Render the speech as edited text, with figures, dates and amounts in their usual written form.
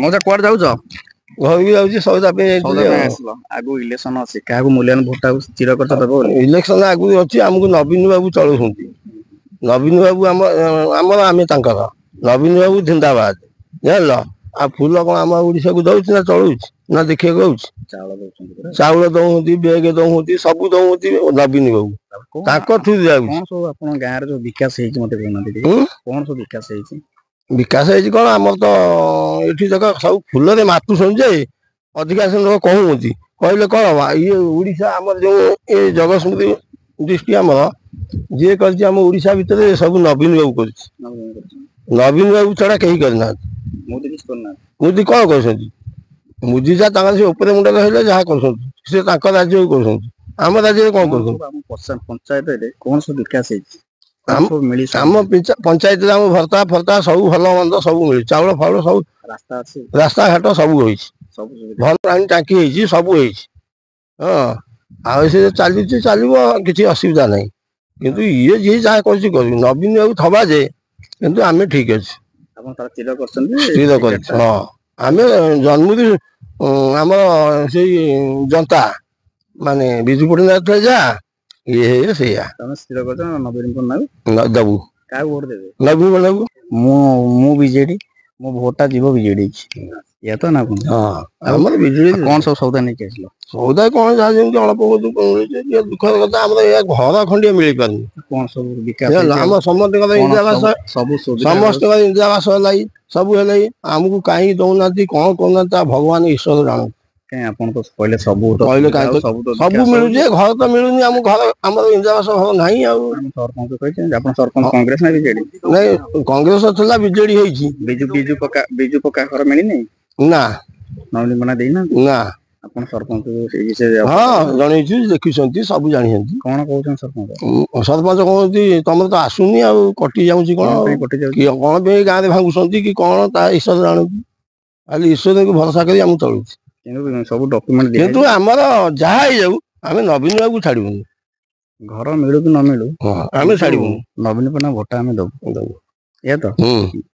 ମଉସା କୁଆଡେ ଯାଉଛ? ଘରକୁ ଯାଉଛି ସଉଦା ପାଇଁ ଯାଇଥିଲି ଆଉ। ଆସିଲ ଆଗକୁ ଇଲେକ୍ସନ ଅଛି କାହାକୁ ମୂଲ୍ୟାୟନ ଭୋଟ ସ୍ଥିର କରିଛ ଦବ ବୋଲି? ଇଲେକ୍ସନ ଆଗରୁ ଅଛି ଆମକୁ ନବୀନ ବାବୁ ଚଳଉଛନ୍ତି। ନବୀନ ବାବୁ ଆମର ଆମେ ତାଙ୍କର ନବୀନ ବାବୁ ଜିନ୍ଦାବାଦ ଜାଣିଲ। ଆଉ ଫୁଲ କଣ ଆମ ଓଡିଶାକୁ ଦଉଛି ନା ଚଳୁଛି ନା ଦେଖିବାକୁ ଆଉଛି। ଚାଉଳ ଦଉଛନ୍ତି ପରା। ଚାଉଳ ଦଉନ୍ତି ବେଗ ଦଉନ୍ତି ସବୁ ଦଉନ୍ତି ନବୀନ ବାବୁ। ତାଙ୍କ ଥ୍ରୁ ଯାଉଛି। କଣ ସବୁ ଆପଣଙ୍କ ଗାଁରେ ଯୋଉ ବିକାଶ ହେଇଛି ମତେ କହୁନାହାନ୍ତି ଟିକେ କଣ ସବୁ ବିକାଶ ହେଇଛି? ବିକାଶ ହେଇଛି କଣ ଆମର ତ ଏଠି ଯାକ ସବୁ ଫୁଲରେ ମାତୁଛନ୍ତି ଯେ ଅଧିକାଂଶ ଲୋକ କହୁଛନ୍ତି କହିଲେ କଣ ହବ ଇଏ ଓଡିଶା ଆମର ଯୋଉ ଏ ଜଗତସିଂହପୁର ଡିଷ୍ଟ୍ରିକ୍ଟ ଆମର ଯିଏ କରିଛି ଆମ ଓଡିଶା ଭିତରେ ସବୁ ନବୀନ ବାବୁ କରିଛି। ନବୀନ ବାବୁ ଛଡା କେହି କରିନାହାନ୍ତି। ମୋଦି କିଛି କରୁନାହାନ୍ତି। ମୋଦି କଣ କରୁଛନ୍ତି? ମୋଦି ଯା ତାଙ୍କର ସେ ଉପରେ ମୁଣ୍ଡରେ ରହିଲେ ଯାହା କରୁଛନ୍ତି ସେ ତାଙ୍କ ରାଜ୍ୟକୁ କରୁଛନ୍ତି। ଆମ ରାଜ୍ୟରେ କଣ କରୁଛନ୍ତି? ଆମ ପଞ୍ଚାୟତରେ କଣ ସବୁ ବିକାଶ ହେଇଛି? କଣ ସବୁ ମିଳିଛି? ଆମ ପଞ୍ଚାୟତରେ ଆମ ଭର୍ତ୍ତା ଫର୍ତ୍ତା ସବୁ ଭଲ ମନ୍ଦ ସବୁ ମିଳୁଛି ଚାଉଳ ଫାଉଳ ସବୁ ରାସ୍ତା ଅଛି, ରାସ୍ତାଘାଟ ସବୁ ହେଇଛି। ସବୁ ଭଲ ପାଣି ଟାଙ୍କି ହେଇଛି ସବୁ ହେଇଛି। ହଁ ଆଉ ସେ ଚାଲିଛି ଚାଲିବ କିଛି ଅସୁବିଧା ନାହିଁ। କିନ୍ତୁ ଇଏ ଯିଏ ଯାହା କରୁଛି କରିବି ନବୀନ ବାବୁ ଥବା ଯେ କିନ୍ତୁ ଆମେ ଠିକ ଅଛି। ଆପଣ ତାର ସ୍ଥିର କରିଛନ୍ତି ସ୍ଥିର କରିଛୁ ହଁ ଆମେ ଜନ୍ମରୁ ଆମର ସେଇ ଜନ୍ତା ମାନେ ବିଜୁ ପଟ୍ଟନାୟକ ଥିଲେ ଯା ଇଏ ହେଇ ସେଇଆ। ତମେ ସ୍ଥିର କରିଛ ନବୀନ ପଟ୍ଟନାୟକ ଦବୁ କାହାକୁ ଭୋଟ ଦେବେ? ନବୀନ ପଟ୍ଟନାୟକ କୁ। ମୁଁ ବିଜେଡି ମୋ ଭୋଟ ଟା ଯିବ ବିଜେଡି ଏଇଆ ତ ନା କଣ? ହଁ ଆଉ ଆମର ବିଜୁଳି କଣ ସବୁ ସଉଦା ନେଇକି ଆସିଲ? ସଉଦା କଣ ଯାହା ଯେମିତି ଅଳ୍ପ ବହୁତ ମିଳୁଛି ଟିକେ ଦୁଃଖର କଥା ଆମର ଏଇଆ ଘର ଖଣ୍ଡିଏ ମିଳିପାରୁନି। କଣ ସବୁ ବିକାଶ ଜାଣିଲ ହେଇଛି? ଆମ ସମସ୍ତଙ୍କର କଣ ଇନ୍ଦିରାବାସ ସବୁ ସୁବିଧା ସମସ୍ତଙ୍କର ଇନ୍ଦିରାବାସ ହେଲାଇ ସବୁ ହେଲାଇ ଆମକୁ କାହିଁକି ଦଉନାହାନ୍ତି କଣ କରୁନାହାନ୍ତି ତା ଭଗବାନ ଈଶ୍ୱର ଜାଣନ୍ତି। କାଇଁ ଆପଣ ତ କହିଲେ ସବୁ ତ କହିଲେ ସୁବିଧା କାହିଁ ଆଉ ତ ସବୁ ବିକାଶ ମିଳୁଛି ହଉଛି। ଘର ତ ମିଳୁନି ଆମ ଘର ଆମର ଇନ୍ଦିରାବାସ ଘର ନାହିଁ ଆଉ। ସରପଞ୍ଚ କହିଛନ୍ତି ଆପଣ ସରପଞ୍ଚ କଂଗ୍ରେସ ନା ବିଜେଡି? ନାଇଁ କଂଗ୍ରେସ ଥିଲା ବିଜେଡି ହେଇଛି। ବିଜୁ ପକ୍କା ଘର ମିଳିନି? ନା ନବୀନ ପଟ୍ଟନାୟକ ଦେଇନାହାନ୍ତି? ନା ଆପଣ ସରପଞ୍ଚ ସେଇ ବିଷୟରେ ହଁ ଜଣେଇଛୁ ଦେଖିଛନ୍ତି ସବୁ ଜାଣିଛନ୍ତି। କଣ କହୁଛନ୍ତି ସରପଞ୍ଚ? ସରପଞ୍ଚ କହୁଛନ୍ତି ତମର ତ ଆସୁନି ଆଉ କଟି ଯାଉଛି କଣ ପାଇଁ କଟି ଯାଉଛି? କି କଣ ପାଇଁ ଗାଁରେ ଭାଙ୍ଗୁଛନ୍ତି କି କଣ ତା ଈଶ୍ୱର ଜାଣୁଛି। ଖାଲି ଈଶ୍ୱରଙ୍କୁ ଭରସା କରି ଆମକୁ ଚଳୁଛି। କିନ୍ତୁ ସବୁ ଡକ୍ୟୁମେଣ୍ଟ କିନ୍ତୁ ଦିଆହେଇଛି। ଆମର ଯାହା ହେଇଯାଉ ଆମେ ନବୀନ ବାବୁକୁ ଛାଡିବୁନି। ଘର ମିଳୁ କି ନ ମିଳୁ ହଁ ଆମେ ଛାଡିବୁନି। ନବୀନ ପଟ୍ଟନାୟକ ଭୋଟ ଆମେ ଦବୁ। ଏଇଆ ତ?